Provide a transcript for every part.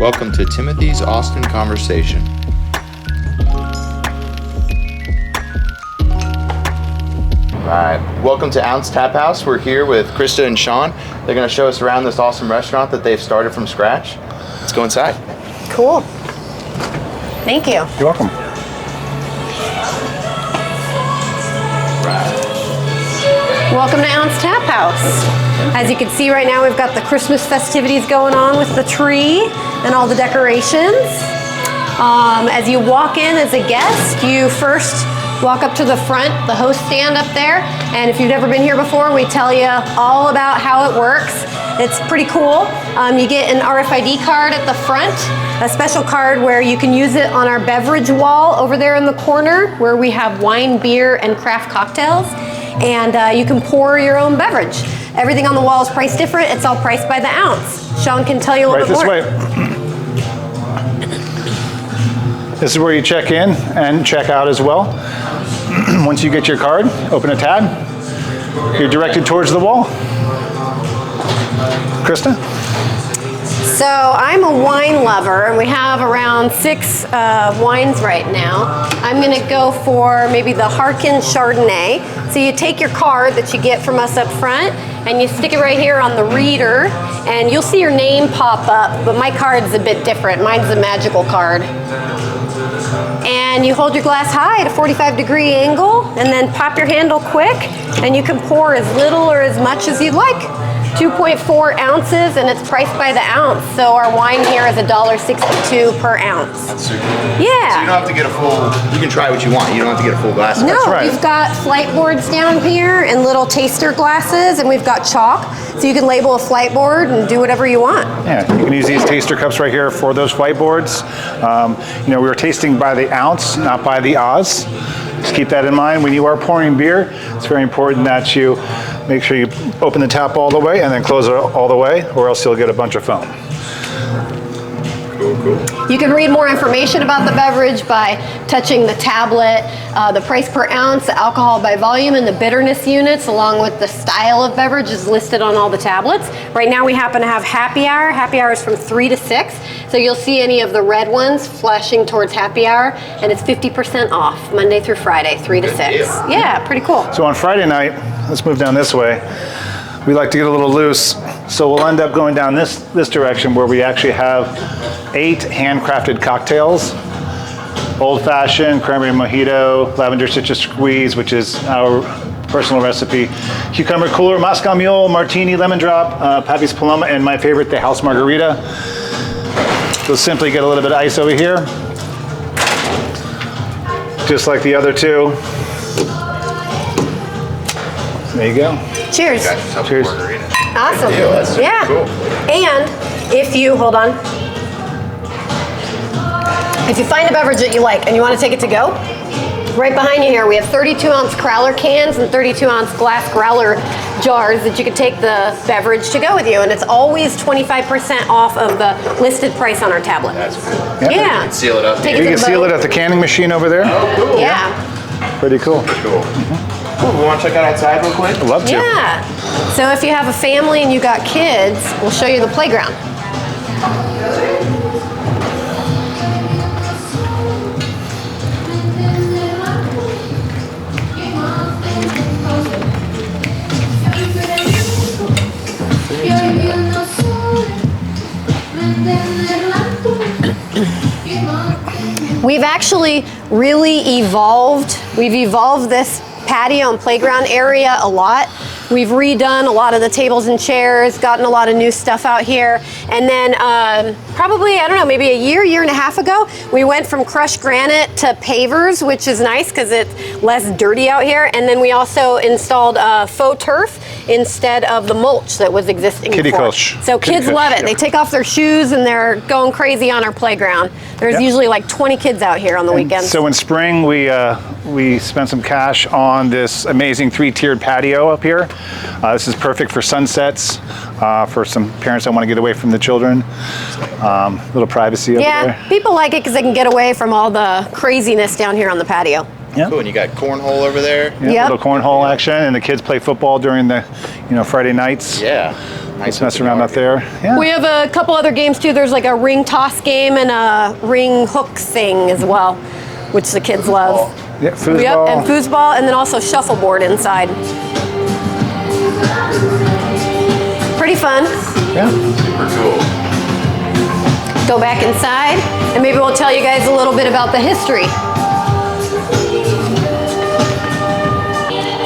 Welcome to Timothy's Austin Conversation. Alright, welcome to Ounce Tap House. We're here with Krista and Sean. They're going to show us around this awesome restaurant that they've started from scratch. Let's go inside. Cool. Thank you. You're welcome. Welcome to Ounce Tap House. As you can see right now, we've got the Christmas festivities going on with the tree and all the decorations. As you walk in as a guest, you first walk up to the front, the host stand up there, and if you've never been here before, we tell you all about how it works. It's pretty cool. You get an RFID card at the front, a special card where you can use it on our beverage wall over there in the corner where we have wine, beer, and craft cocktails. And you can pour your own beverage. Everything on the wall is priced different. It's all priced by the ounce. Sean can tell you a little bit more. Right this way. This is where you check in and check out as well. Once you get your card, open a tab. You're directed towards the wall. Krista? So I'm a wine lover, and we have around 6 wines right now. I'm going to go for maybe the Harkin Chardonnay. So you take your card that you get from us up front, and you stick it right here on the reader, and you'll see your name pop up, but my card's a bit different. Mine's a magical card. And you hold your glass high at a 45-degree angle, and then pop your handle quick, and you can pour as little or as much as you'd like. 2.4 ounces, and it's priced by the ounce. So our wine here is $1.62 per ounce. That's super cool. Yeah. So you don't have to get a full, you can try what you want. You don't have to get a full glass. No, That's right. We've got flight boards down here and little taster glasses, and we've got chalk. So you can label a flight board and do whatever you want. Yeah, you can use these taster cups right here for those flight boards. We were tasting by the ounce, not by the Oz. Just keep that in mind. When you are pouring beer, it's very important that you make sure you open the tap all the way and then close it all the way, or else you'll get a bunch of foam. Cool. You can read more information about the beverage by touching the tablet, the price per ounce, the alcohol by volume, and the bitterness units, along with the style of beverage is listed on all the tablets. Right now we happen to have happy hour. Happy hour is from 3 to 6. So you'll see any of the red ones flashing towards happy hour, and it's 50% off Monday through Friday, 3 to 6. Yeah, pretty cool. So on Friday night, let's move down this way. We like to get a little loose, so we'll end up going down this direction where we actually have 8 handcrafted cocktails. Old fashioned, cranberry mojito, lavender citrus squeeze, which is our personal recipe, cucumber cooler, Moscow Mule, martini, lemon drop, Pappy's Paloma, and my favorite, the house margarita. We'll simply get a little bit of ice over here, just like the other two. There you go. Cheers. Cheers. Awesome. That's Yeah. cool. And if you, hold on. If you find a beverage that you like and you want to take it to go, right behind you here we have 32-ounce growler cans and 32-ounce glass growler jars that you can take the beverage to go with you, and it's always 25% off of the listed price on our tablet. That's cool. Yeah. Yeah. You can seal it up. Take You to can the seal boat. it at the canning machine over there. Oh, cool. Yeah. Pretty cool. Cool. Cool. We want to check out outside real quick? I'd love to. Yeah. So if you have a family and you got kids, we'll show you the playground. We've actually really evolved. We've evolved this patio and playground area a lot. We've redone a lot of the tables and chairs, gotten a lot of new stuff out here. And then probably, I don't know, maybe a year and a half ago, we went from crushed granite to pavers, which is nice because it's less dirty out here. And then we also installed faux turf instead of the mulch that was existing Kiddie before. coach. So Kiddie kids coach, love it. yeah. They take off their shoes and they're going crazy on our playground. There's Yep. usually like 20 kids out here on the weekends. So in spring, we spent some cash on this amazing 3-tiered patio up here. This is perfect for sunsets, for some parents that want to get away from the children. Little privacy over yeah, there. people like it because they can get away from all the craziness down here on the patio. Yeah. Cool. And you got cornhole over there. Yeah, Yep. little cornhole action, and the kids play football during the, Friday nights. Yeah. Let's mess around up there. Yeah. We have a couple other games too. There's like a ring toss game and a ring hook thing as well, which the kids love. Yeah, foosball. Yep, and foosball, and then also shuffleboard inside. Pretty fun. Yeah. Super cool. Go back inside, and maybe we'll tell you guys a little bit about the history.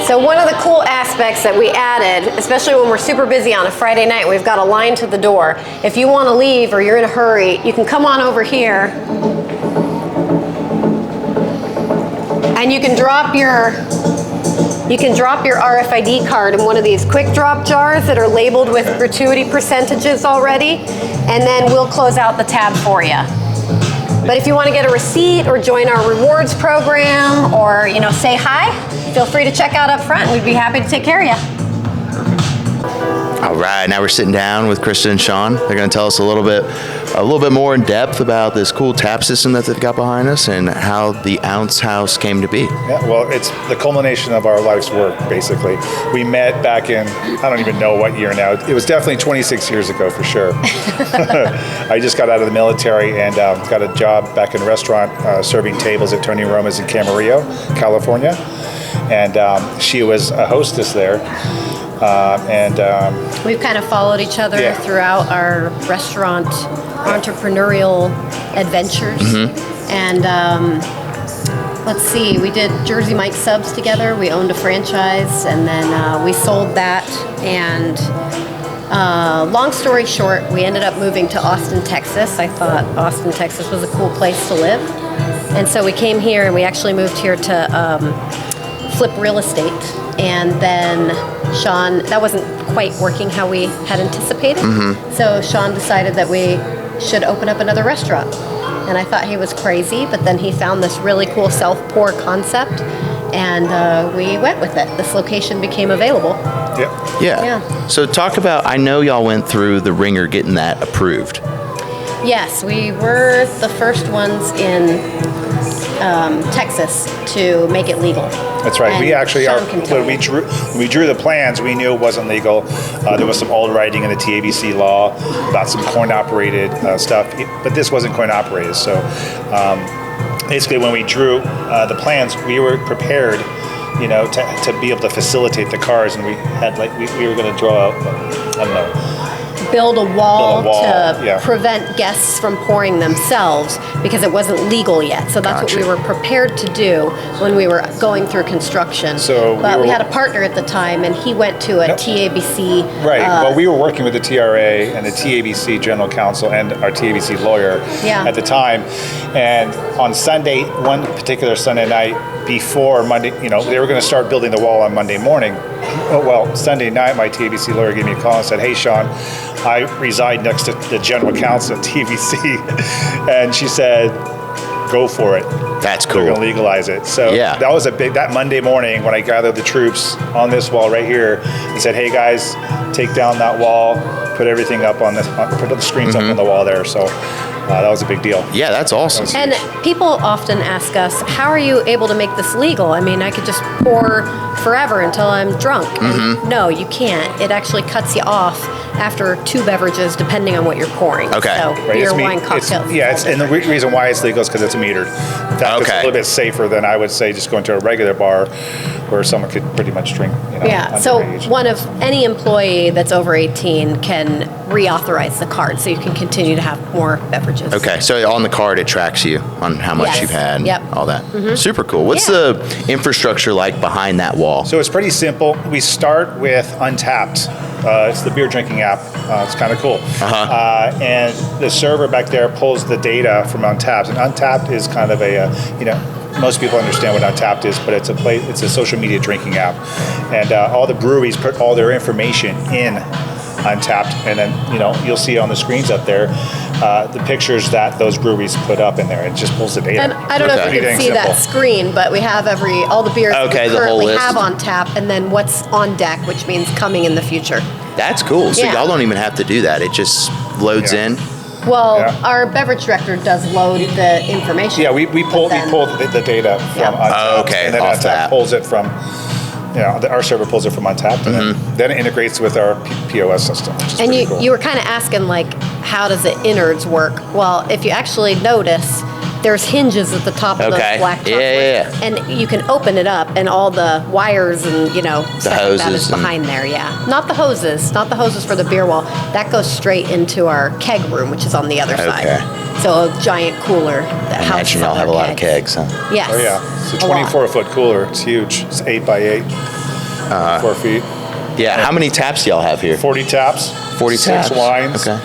So one of the cool aspects that we added, especially when we're super busy on a Friday night, we've got a line to the door. If you want to leave or you're in a hurry, you can come on over here and you can drop your RFID card in one of these quick drop jars that are labeled with gratuity percentages already, and then we'll close out the tab for you. But if you want to get a receipt or join our rewards program or, you know, say hi, feel free to check out up front. We'd be happy to take care of you. All right, now we're sitting down with Krista and Sean. They're going to tell us a little bit more in depth about this cool tap system that they've got behind us and how the Ounce House came to be. Yeah, well, it's the culmination of our life's work, basically. We met back in, I don't even know what year now. It was definitely 26 years ago, for sure. I just got out of the military and got a job back in a restaurant serving tables at Tony Roma's in Camarillo, California. And she was a hostess there. We've kind of followed each other throughout our restaurant entrepreneurial adventures. And let's see, we did Jersey Mike subs together. We owned a franchise, and then we sold that. And long story short, we ended up moving to Austin, Texas. I thought Austin, Texas was a cool place to live. And so we came here, and we actually moved here to flip real estate. And then Sean, that wasn't quite working how we had anticipated. So Sean decided that we should open up another restaurant. And I thought he was crazy, but then he found this really cool self-pour concept, and we went with it. This location became available. Yeah. So talk about, I know y'all went through the ringer getting that approved. Yes, we were the first ones in Texas to make it legal. That's right. And We actually Sean are. can tell When you. we drew the plans, we knew it wasn't legal. There was some old writing in the TABC law about some coin-operated stuff, but this wasn't coin-operated. So basically, when we drew the plans, we were prepared, you know, to be able to facilitate the cars, and we had we were going to draw, I don't know. Build a wall to prevent guests from pouring themselves because it wasn't legal yet. So that's what we were prepared to do when we were going through construction. But we had a partner at the time, and he went to a TABC. Right. Well, we were working with the TRA and the TABC general counsel and our TABC lawyer at the time. And on Sunday, one particular Sunday night before Monday, you know, they were going to start building the wall on Monday morning. Well, Sunday night, my TABC lawyer gave me a call and said, "Hey, Sean, I reside next to the general counsel at TABC," and she said, "Go for it. That's cool. We're going to legalize it." So that was that Monday morning when I gathered the troops on this wall right here and said, "Hey guys, take down that wall, put everything up on this, put the screens up on the wall there." So that was a big deal. Yeah, that's awesome. And people often ask us, how are you able to make this legal? I mean, I could just pour forever until I'm drunk. And no, you can't. It actually cuts you off after 2 beverages, depending on what you're pouring. Okay. So beer, wine, cocktails. And the reason why it's legal is because it's metered. That's a little bit safer than I would say just going to a regular bar where someone could pretty much drink. You know, so underage. any employee that's over 18 can reauthorize the card, so you can continue to have more beverages. Okay, so on the card it tracks you on how much you've had, all that. Super cool. What's the infrastructure like behind that wall? So it's pretty simple. We start with Untapped. It's the beer drinking app. It's kind of cool. And the server back there pulls the data from Untapped. And Untapped is kind of a, most people understand what Untapped is, but it's a social media drinking app. And all the breweries put all their information in Untapped, and then you'll see on the screens up there the pictures that those breweries put up in there. It just pulls the data. And I don't know if you can see that screen, but we have all the beers that we currently have on tap, and then what's on deck, which means coming in the future. That's cool. So y'all don't even have to do that. It just loads in. Well, our beverage director does load the information. Yeah, we pull the data from Untapped, and then Untapped pulls it from our server pulls it from Untapped, and then it integrates with our POS system. Which is And pretty cool. you were kind of asking, like, how does the innards work? Well, if you actually notice, there's hinges at the top of the black chocolate. Yeah. And you can open it up, and all the wires and, stuff like that is hoses behind there, Not the hoses for the beer wall. That goes straight into our keg room, which is on the other side. So a giant cooler that I houses imagine y'all all have a our lot of kegs, huh? Yes. Oh yeah, it's a 24-foot cooler. It's huge. It's 8 by 8, 4 feet. Yeah, how many taps do y'all have here? 40 taps. 40 taps. 6 wines. Okay.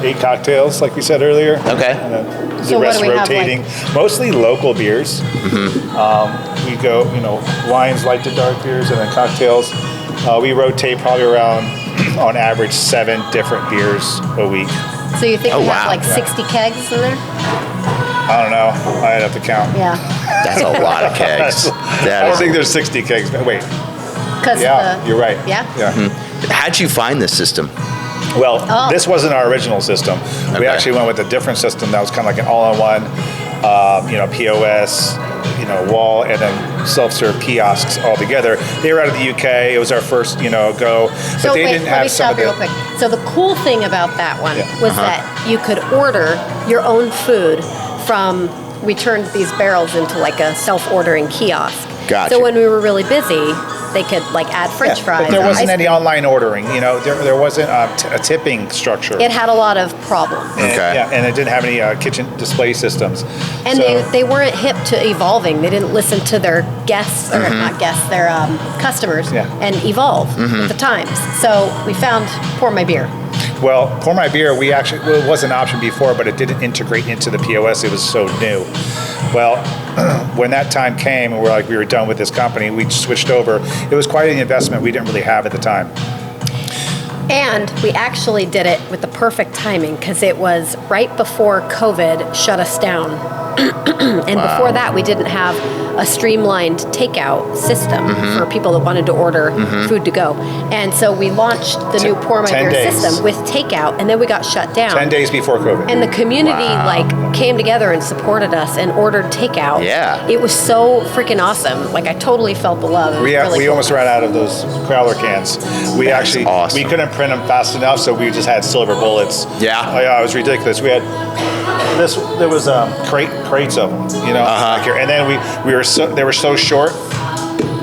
8 cocktails, like we said earlier. Okay. And then So the what rest do we have, rotating. Mostly local beers. We go, wines, light to dark beers, and then cocktails. We rotate probably around, on average, 7 different beers a week. So you think we have wow. like 60 kegs in there? I don't know. I'd have to count. Yeah. That's a lot of kegs. I don't think there's 60 kegs. But wait. You're right. Yeah? Yeah. How'd you find this system? Well, this wasn't our original system. We Okay. actually went with a different system that was kind of like an all-in-one, POS, wall, and then self-serve kiosks all together. They were out of the UK. It was our first, go. But So they wait, didn't let me have some stop of you the. real quick. So the cool thing about that one Yeah. was that you could order your own food from, we turned these barrels into like a self-ordering kiosk. Gotcha. So when we were really busy, they could like add French fries. But there or wasn't ice any cream. online ordering. There wasn't a tipping structure. It had a lot of problems. And, Okay. Yeah, and it didn't have any kitchen display systems. And So- they weren't hip to evolving. They didn't listen to their guests, or not guests, their customers, Yeah. and evolve with the times. So we found Pour My Beer. Well, Pour My Beer, it was an option before, but it didn't integrate into the POS. It was so new. Well, when that time came and we were done with this company, we switched over. It was quite an investment we didn't really have at the time. And we actually did it with the perfect timing because it was right before COVID shut us down. And before that, we didn't have a streamlined takeout system for people that wanted to order food to go. And so we launched the new Pour My 10 Beer days. system with takeout, and then we got shut down. 10 days before COVID. And the community came together and supported us and ordered takeout. Yeah. It was so freaking awesome. Like I totally felt the love. It was really We cool. almost ran out of those Crowler cans. We That's actually awesome. we couldn't print them fast enough, so we just had silver bullets. Yeah. Oh yeah, it was ridiculous. We had this. There was crates of them, back here, and then they were so short.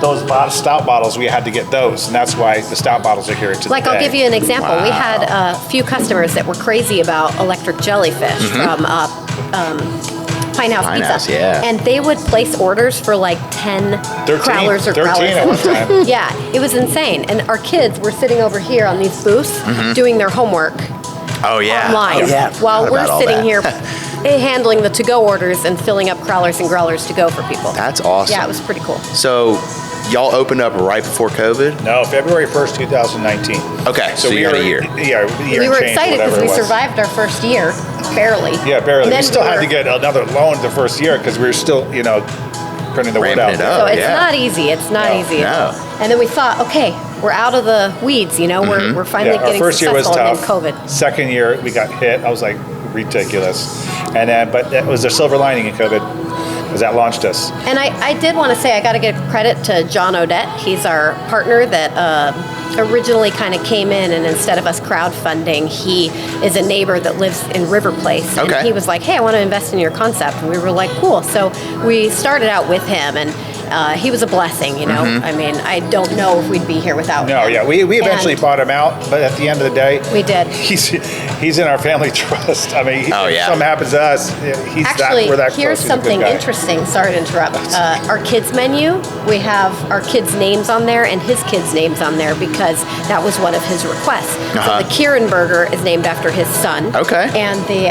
Those stout bottles, we had to get those, and that's why the stout bottles are here today. Like, I'll give you an example. We Wow. had a few customers that were crazy about electric jellyfish from Pine House House, Pizza. yeah. And they would place orders for like 10 crowlers or 13 at one growlers. time. Yeah, it was insane. And our kids were sitting over here on these booths doing their homework Oh, yeah. online Oh, yeah. while Forgot we're about all sitting that. here handling the to-go orders and filling up crowlers and growlers to go for people. That's awesome. Yeah, it was pretty cool. So, y'all opened up right before COVID? No, February 1st, 2019. Okay, so you had a year. Yeah, a year We and were change, excited whatever because we it was. survived our first year, barely. Yeah, barely. And We then still had were- to get another loan the first year because we were still, printing the word Ramping out. it up. So it's yeah. not easy. It's not No, easy. no. And then we thought, okay, we're out of the weeds. We're finally Yeah, our getting first year was successful. tough. And then COVID. Second year, we got hit. I was like, ridiculous. And then, but it was a silver lining in COVID because that launched us. And I did want to say I got to give credit to John Odette. He's our partner that originally kind of came in, and instead of us crowdfunding, he is a neighbor that lives in River Place. Okay. And he was like, hey, I want to invest in your concept. And we were like, cool. So we started out with him, and he was a blessing, I mean, I don't know if we'd be here without No, him. yeah, we eventually And bought him out, but at the end of the day, We did. he's in our family trust. I mean, if something happens to us, we're Actually, that close. here's He's a good something guy. interesting. Sorry to interrupt. Our kids' menu, we have our kids' names on there and his kids' names on there because that was one of his requests. So the Kieran Burger is named after his son. Okay. And the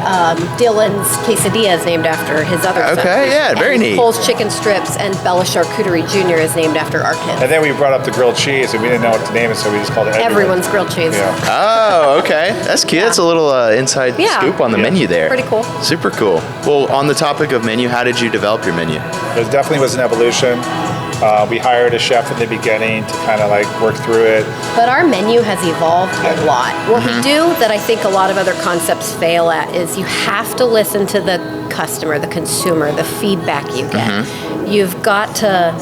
Dylan's Quesadilla is named after his other son. Okay, yeah, very and neat. Cole's Chicken Strips and Bella Charcuterie Jr. is named after our kids. And then we brought up the grilled cheese, and we didn't know what to name it, so we just called it Everyone's grilled cheese. Yeah. Oh, okay. That's cute. That's a little inside Yeah. scoop on the menu there. Pretty cool. Super cool. Well, on the topic of menu, how did you develop your menu? It definitely was an evolution. We hired a chef in the beginning to kind of like work through it. But our menu has evolved a lot. What we do that I think a lot of other concepts fail at is you have to listen to the customer, the consumer, the feedback you get. You've got to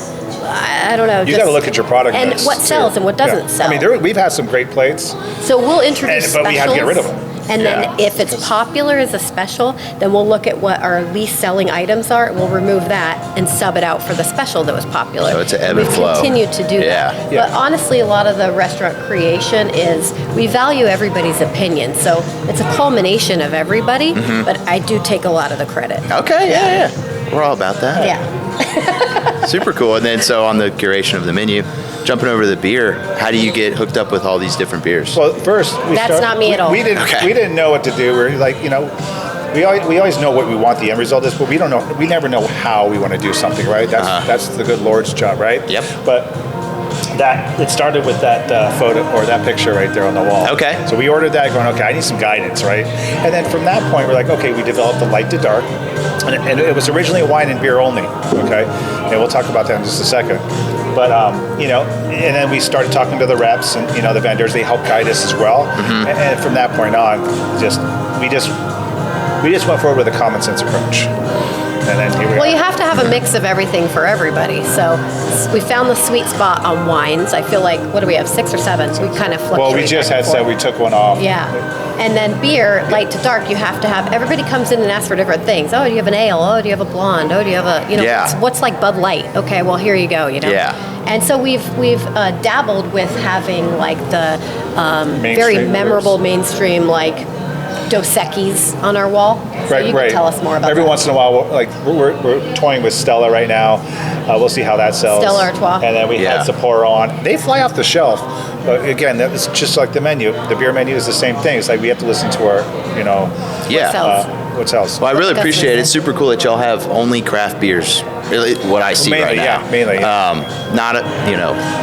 I don't know. You got to look at your product and mix, what sells too. and what doesn't sell. I mean, we've had some great plates. So we'll introduce but we had to get rid of specials, them. and then if it's popular as a special, then we'll look at what our least selling items are. We'll remove that and sub it out for the special that was popular. So it's an ebb and flow. We've continued to do that. Yeah. But honestly, a lot of the restaurant creation is we value everybody's opinion. So it's a culmination of everybody, but I do take a lot of the credit. Okay, yeah. We're all about that. Yeah. Super cool. And then so on the curation of the menu, jumping over to the beer, how do you get hooked up with all these different beers? Well, first That's not me at all. We didn't know what to do. We're like, we always know what we want the end result is, but we don't know. We never know how we want to do something, right? That's the good Lord's job, right? Yep. But it started with that photo or that picture right there on the wall. Okay. So we ordered that, going, okay, I need some guidance, right? And then from that point, we're like, okay, we developed the light to dark, and it was originally wine and beer only. Okay, and we'll talk about that in just a second. But and then we started talking to the reps and the vendors. They helped guide us as well. And from that point on, we just went forward with a common sense approach. And then here we Well, are. you have to have a mix of everything for everybody. So we found the sweet spot on wines. I feel like, what do we have, 6 or 7? We kind of fluctuate. Well, we just had said we took one off. Yeah. And then beer, light to dark, you have to have, everybody comes in and asks for different things. Oh, do you have an ale? Oh, do you have a blonde? Oh, do you have a, what's like Bud Light? Okay, well, here you go, Yeah. And so we've dabbled with having like the very Mainstream memorable mainstream like Dos Equis on our wall. So you can tell us more about Every that. once in a while, we're toying with Stella right now. We'll see how that sells. Stella Artois. And then we had Sapporo on. They fly off the shelf. But again, that was just like the menu. The beer menu is the same thing. It's like we have to listen to our, Yeah. sells. what sells. Well, I really That's appreciate it. amazing. It's super cool that y'all have only craft beers. Really, what I see Mainly, right now. yeah, mainly. Not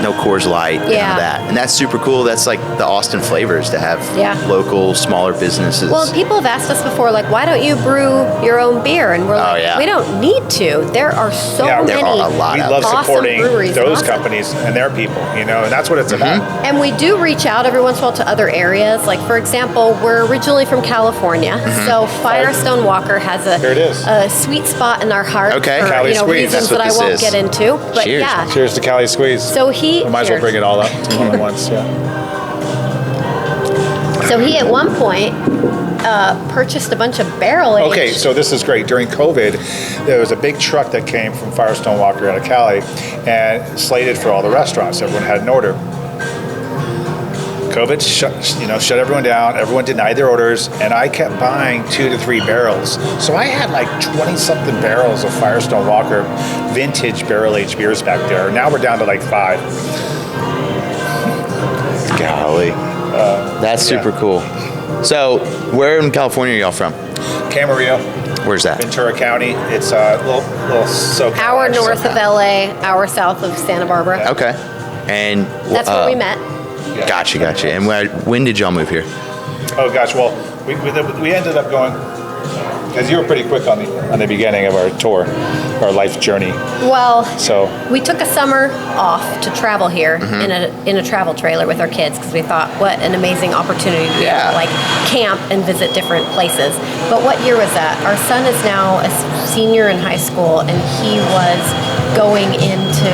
no Coors Light, none of Yeah. that, and that's super cool. That's like the Austin flavors to have local, smaller businesses. Well, people have asked us before, like, why don't you brew your own beer? And we're like, yeah. we don't need to. There are so Yeah, there many are a lot We of love awesome supporting breweries in those Austin. companies and their people, and that's what it's about. And we do reach out every once in a while to other areas. Like, for example, we're originally from California, so Firestone Walker has Here it is. a sweet spot in our heart Okay. for Cali Squeeze, reasons that's what that I this won't is. get into. But Cheers. yeah, Cheers to Cali Squeeze. so We might as well bring it all up all at once. Yeah. So he at one point purchased a bunch of barrel aged. Okay, so this is great. During COVID, there was a big truck that came from Firestone Walker out of Cali and slated for all the restaurants. Everyone had an order. COVID shut everyone down. Everyone denied their orders, and I kept buying 2 to 3 barrels. So I had like 20-something barrels of Firestone Walker vintage barrel-aged beers back there. Now we're down to like 5. golly, that's super cool. So, where in California are y'all from? Camarillo, Where's that? Ventura County. It's a little SoCal. Hour north of LA, hour south of Santa Barbara. Okay, and That's where we met. Gotcha. And when did y'all move here? Oh gosh, well, we ended up going, because you were pretty quick on the beginning of our tour, our life journey. Well, So we took a summer off to travel here in a travel trailer with our kids because we thought, what an amazing opportunity to be able to, like, camp and visit different places. But what year was that? Our son is now a senior in high school, and he was going into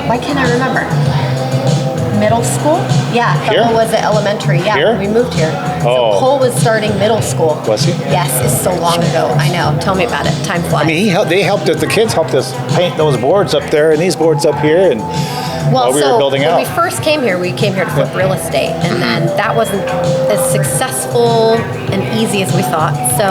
why can't I remember? Middle school? Yeah, Here? Cole was at elementary. Yeah, Here? when we moved here. Oh. So Cole was starting middle school. Was he? Yes, it's so long ago. I know. Tell me about it. Time flies. I mean, the kids helped us paint those boards up there and these boards up here, and while we were building when out. we first came here to flip real estate, and then that wasn't as successful and easy as we thought. So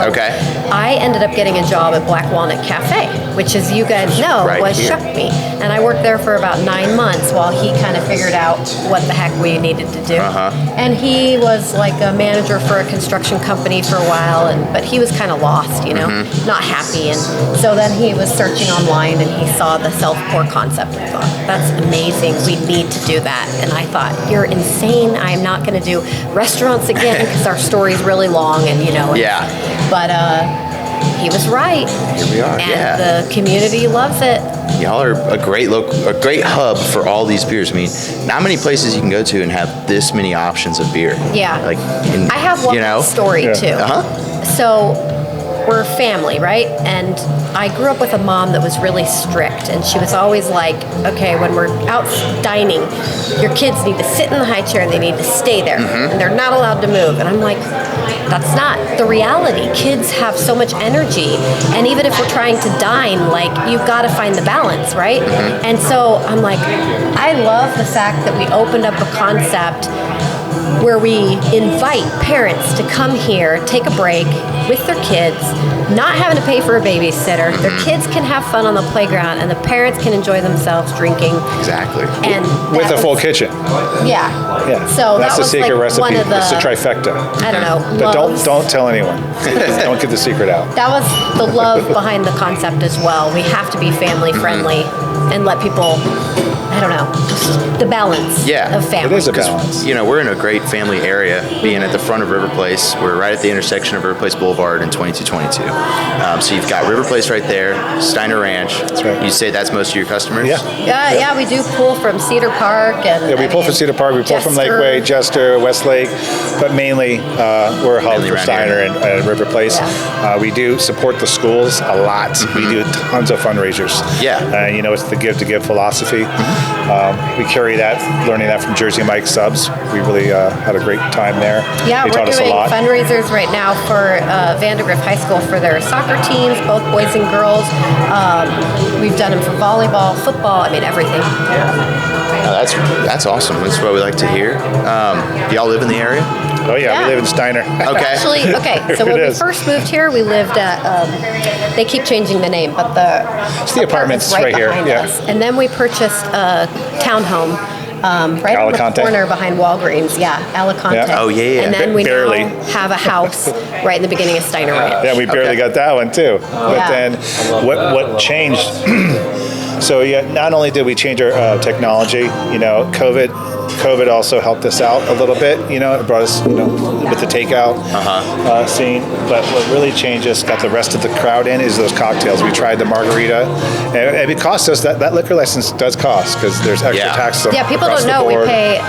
I ended up getting a job at Black Walnut Cafe, which, as you guys know, Right was here. Shuck Me. And I worked there for about 9 months while he kind of figured out what the heck we needed to do. And he was like a manager for a construction company for a while, but he was kind of lost, not happy. And so then he was searching online, and he saw the self-pour concept and thought, that's amazing. We need to do that. And I thought, you're insane. I'm not going to do restaurants again because our story's really long, and But he was right. Here we are. And the community loves it. Y'all are a great hub for all these beers. I mean, not many places you can go to and have this many options of beer. Yeah. Like, I have one story too. Uh-huh. So we're family, right? And I grew up with a mom that was really strict, and she was always like, okay, when we're out dining, your kids need to sit in the high chair and they need to stay there, and they're not allowed to move. And I'm like, that's not the reality. Kids have so much energy, and even if we're trying to dine, like, you've got to find the balance, right? And so I'm like, I love the fact that we opened up a concept where we invite parents to come here, take a break with their kids, not having to pay for a babysitter. Their kids can have fun on the playground, and the parents can enjoy themselves drinking. Exactly. And With a full kitchen. Yeah. Yeah. So that's that the was secret like recipe. one of the, It's the trifecta. I don't know. But loves. don't tell anyone. Don't get the secret out. That was the love behind the concept as well. We have to be family friendly and let people, I don't know, just the balance of family. It is a balance. You know, we're in a great family area, being at the front of River Place. We're right at the intersection of River Place Boulevard and 2222. So you've got River Place right there, Steiner Ranch. That's right. You say that's most of your customers? Yeah, we do pull from Cedar Park. And We pull from Cedar Park, we pull from Jester. Lakeway, Jester, Westlake, but mainly we're a hub Mainly for around Steiner here. and River Place. Yeah. We do support the schools a lot. We do tons of fundraisers. Yeah. You know, it's the give to give philosophy. We carry that, learning that from Jersey Mike Subs. We really had a great time there. Yeah, they we're taught us a doing lot. fundraisers right now for Vandergrift High School for their soccer teams, both boys and girls. We've done them for volleyball, football, I mean, everything. That's awesome. That's what we like to hear. Do y'all live in the area? Oh yeah, Yeah. we live in Steiner. Okay. Actually, okay, so It when we is. first moved here, we lived at, they keep changing the name, but the apartments right here, behind yeah. us. And then we purchased a townhome right on the Alicante? corner behind Walgreens. Yeah, Alicante. Yeah. Oh, yeah. And then we Barely. now have a house right in the beginning of Steiner Ranch. Yeah, we barely Okay. got that one too. But Yeah. then what changed? So yeah, not only did we change our technology, you know, COVID also helped us out a little bit. You know, it brought us, you know, with the takeout scene. But what really changed us, got the rest of the crowd in, is those cocktails. We tried the margarita, and it cost us that liquor license does cost because there's extra tax. Yeah, people across don't the know we board. pay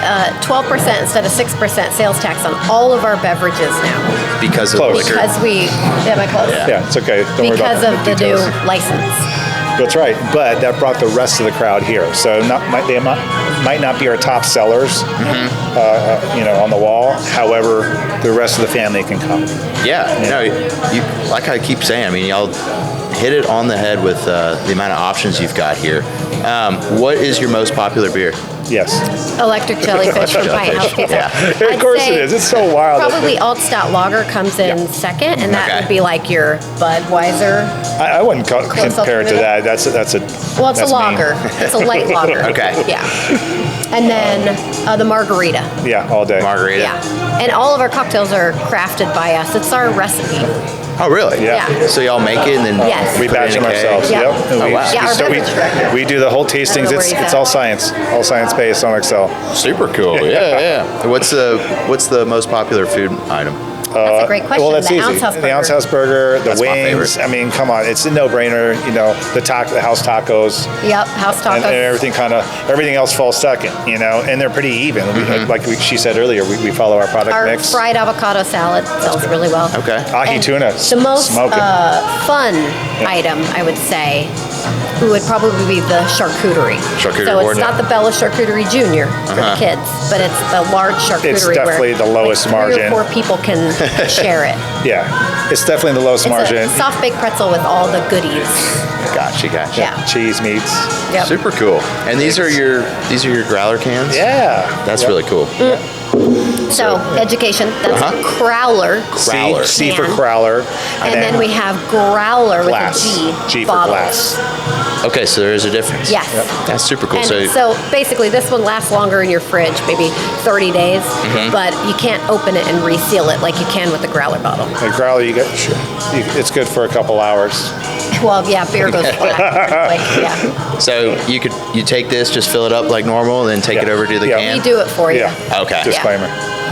12% instead of 6% sales tax on all of our beverages now. Because of Close. liquor. Because am I close? Yeah, it's okay. Don't worry Because about of the new details. license. That's right, but that brought the rest of the crowd here. So they might not be our top sellers, you know, on the wall. However, the rest of the family can come. Yeah, no, you like I keep saying. I mean, y'all hit it on the head with the amount of options you've got here. What is your most popular beer? Yes, Electric jellyfish from Pint House Pizza. Yeah. of course it is. It's so wild. Probably Altstadt Lager comes in second, and that Okay. would be like your Budweiser. I wouldn't Close compare it to alternative? that. That's a. Well, it's that's a lager. It's a light lager. Okay. Yeah. And then the margarita. Me. Yeah, all day. Margarita. Yeah. And all of our cocktails are crafted by us. It's our recipe. Oh, really? Yeah. Yeah. So y'all make it and then Yes. We put it batch in them a keg? ourselves. Yeah. Yep. And Oh, wow. Yeah, our beverage director. we do the whole tastings. where It's he's all at. science based on Excel. Super cool. Yeah. What's the most popular food item? That's a great question. Well, that's the easy. Ounce House The Ounce burger. House burger, the That's my wings. favorite. I mean, come on, it's a no-brainer. You know, the house tacos. Yep, house tacos. And everything else falls second, you know, and they're pretty even. She said earlier, we follow our product Our mix. fried avocado salad sells really well. Okay. Ahi And tuna, The most smoking. fun item, I would say, would probably be the charcuterie. Charcuterie So board, it's not the Bella Charcuterie Junior for the kids, but it's the large charcuterie. It's definitely where the lowest like 3 margin. or 4 people can share it. Yeah, it's definitely the lowest It's margin. a soft baked pretzel with all the goodies. Gotcha. Yeah. Cheese, meats. Yep. Super cool. And these are your growler cans? Yeah. That's Yep. really cool. So education. That's crowler. Growler. C for Can. crowler. And then we have growler glass. with a G. G for bottles. glass. Okay, so there is a difference. Yes. That's super cool. And so basically, this one lasts longer in your fridge, maybe 30 days, but you can't open it and reseal it like you can with the growler bottle. The growler, it's good for a couple hours. Well, yeah, beer goes flat. Like, yeah. So you take this, just fill it up like normal, and then take it over to the Yeah. can? We do it for you. Yeah. Okay. Disclaimer.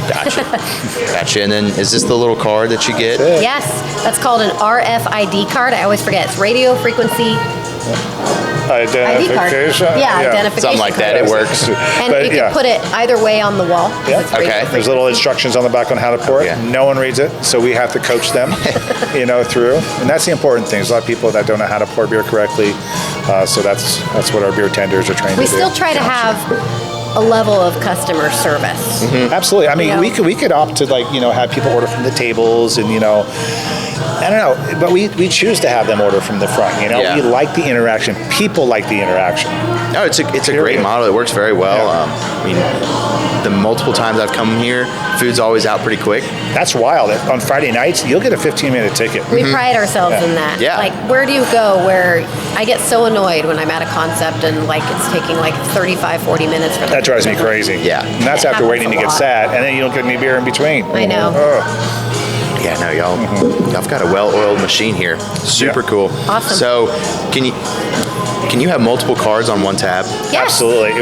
Gotcha. And then is this the little card that you get? Yes, that's called an RFID card. I always forget. It's radio frequency identification. Yeah, identification. Something like that. It works. And But, you can yeah. put it either way on the wall. 'cause Yeah. it's radio Okay. There's little instructions on the back on how to pour it. Yeah. No one reads it, so we have to coach them, through. And that's the important thing. There's a lot of people that don't know how to pour beer correctly, so that's what our beer tenders are trained We to do. still try to have a level of customer service. Absolutely. I mean, Yeah. we could opt to have people order from the tables, and I don't know, but we choose to have them order from the front. Yeah. We like the interaction. People like the interaction. No, it's a great model. It works very well. Yeah. I mean, the multiple times I've come here, food's always out pretty quick. That's wild. On Friday nights, you'll get a 15-minute ticket. We pride ourselves in that. Yeah. Like, where do you go where I get so annoyed when I'm at a concept and it's taking 35, 40 minutes for them That drives me to- crazy. Yeah. And that's It after happens waiting to a get lot. sat, and then you don't get any beer in between. I know. Ugh. Yeah, no, y'all have got a well-oiled machine here. Super Yeah. cool. Awesome. So, can you have multiple cards on one tab? Yes. Absolutely.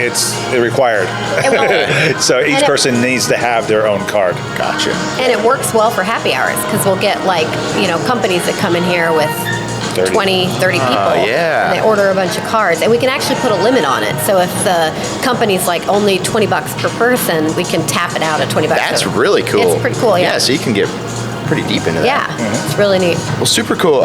It's required. It will. So each And it- person needs to have their own card. Gotcha. And it works well for happy hours because we'll get companies that come in here with 30. 20, 30 people. yeah. And they order a bunch of cards. And we can actually put a limit on it. So if the company's only $20 per person, we can tap it out at $20. That's So really cool. It's pretty cool, yeah. Yeah, so you can get pretty deep into that. Yeah, it's really neat. Well, super cool.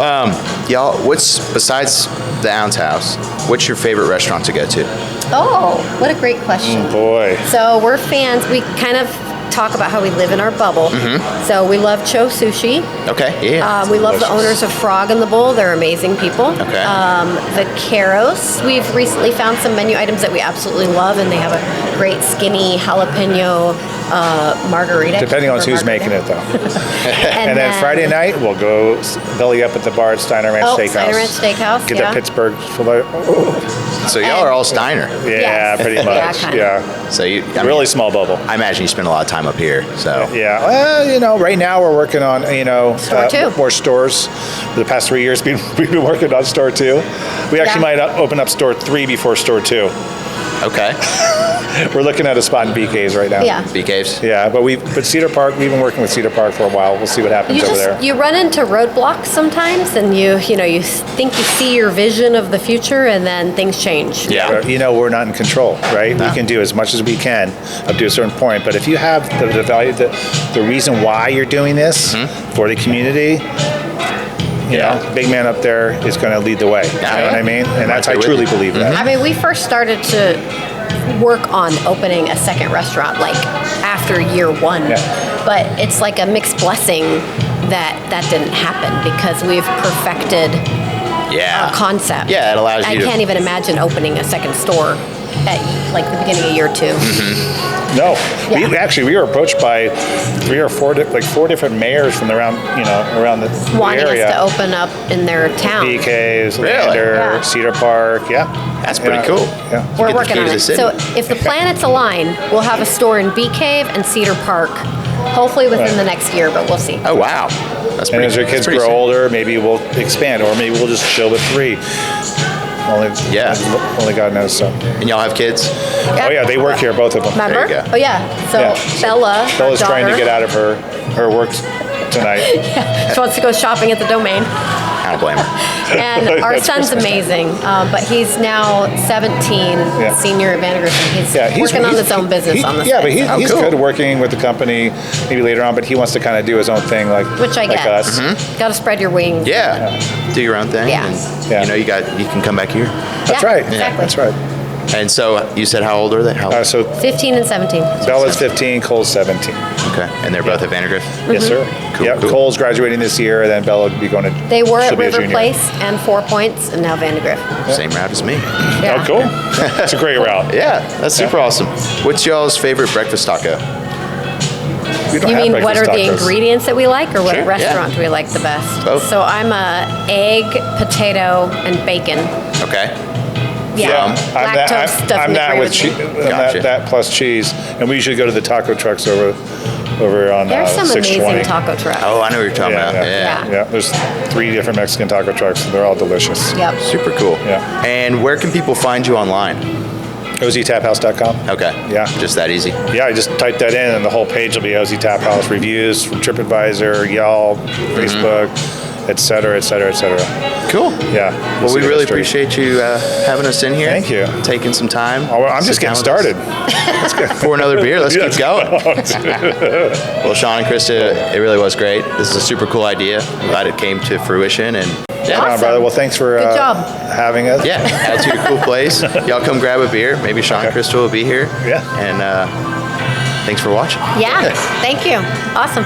Y'all, besides the Ounce House, what's your favorite restaurant to go to? Oh, what a great question. Boy. So we're fans. We kind of talk about how we live in our bubble. So we love Cho Sushi. Okay, yeah. We love the delicious. owners of Frog and the Bull. They're amazing people. Okay. The Caros. We've recently found some menu items that we absolutely love, and they have a great skinny jalapeno margarita. Depending on Or who's margarita. making it, though. And And then Friday night, we'll go belly up at the bar at Steiner Ranch Steakhouse. Steiner Ranch Steakhouse, Get yeah. that Pittsburgh filet. So y'all are all Steiner. Yeah, Yes. pretty Yeah, much. kinda. Yeah. So you, I mean, Really small bubble. I imagine you spend a lot of time up here. So Yeah. Well, right now we're working on, Store two. more stores. For the past 3 years, we've been working on store 2. We actually Yeah. might open up store 3 before store 2. okay, We're looking at a spot in BK's right now. Yeah. Bee Caves. Yeah, but Cedar Park, we've been working with Cedar Park for a while. We'll see what happens over there. You run into roadblocks sometimes, and you think you see your vision of the future, and then things change. Yeah. We're not in control, right? No. We can do as much as we can up to a certain point, but if you have the value, the reason why you're doing this for the community, big man up there is going to lead the way. You know what I mean? And that's, I there with truly you. believe that. I mean, we first started to work on opening a second restaurant after year 1, Yeah. but it's like a mixed blessing that didn't happen because we've perfected Yeah. our concept. Yeah, it allows you I to- can't even imagine opening a second store at the beginning of year 2. No, Yeah. we were approached by 3 or 4 different mayors from around the Wanting area. us to open up in their town. BK's, Really? Lander, Yeah. Cedar Park. Yeah, That's pretty Yeah. cool. Yeah. We're Get the working key on to the it. city. So if the planets align, we'll have a store in Bee Cave and Cedar Park, hopefully within the next year, but we'll see. Oh wow, that's And pretty. as our that's kids pretty grow sick. older, maybe we'll expand, or maybe we'll just chill with 3. Yeah. Only God knows. So. And y'all have kids? Oh yeah, they work here, both of them. Remember? There you go. Oh yeah. So Yeah. Bella, Bella's our trying to daughter, get out of her work tonight. she wants to go shopping at the Domain. I don't blame her. And our That's son's Christmas. amazing, but he's now 17, Yeah. senior at Vandergrift. He's working on his own business on the Yeah, but side. he's cool. good working with the company maybe later on, but he wants to kind of do his own thing Which I like get. us. Got to spread your wings. Yeah. Do your own thing. Yeah. And, Yeah. you can come back here. That's Yeah, right. exactly. That's right. And so you said how old are they? How? So 15 and 17. Bella's 15, Cole's 17. Okay. And they're both at Vandergrift? Yes, sir. Cool, Yep. cool. Cole's graduating this year, and then Bella will be going to. They were she'll at be a River junior. Place and 4 Points, and now Vandergrift. Same route as me. Yeah. Oh, cool. That's a great route. Yeah, that's super awesome. What's y'all's favorite breakfast taco? We don't You have mean what are breakfast the tacos. ingredients that we like, or what Sure, restaurant yeah. do we like the best? Both. So I'm a egg, potato, and bacon. Okay. Yeah, I'm lactose doesn't I'm that agree with with me. Gotcha. that plus cheese, and we usually go to the taco trucks over on There's some 620. amazing taco trucks. Oh, I know what you're talking about. Yeah. Yeah, there's 3 different Mexican taco trucks, and they're all delicious. Yep. Super cool. Yeah. And where can people find you online? OZTaphouse.com. Okay. Yeah. Just that easy. Yeah, I just type that in, and the whole page will be OZ Tap House reviews from TripAdvisor, Yelp, Facebook. et cetera, et cetera, et cetera. Cool. Yeah. Well, we really appreciate you having us in here. Thank you. Taking some time. Oh, well, I'm just getting started. Pour another beer. Let's Yeah, keep going. Well, Sean and Krista, it really was great. This is a super cool idea. I'm glad it came to fruition. And Right on, brother. Well, thanks for Good job. having us. yeah, add to your cool place. Y'all come grab a beer. Maybe Sean and Krista will be here. Yeah. And thanks for watching. Yeah. Thank you. Awesome.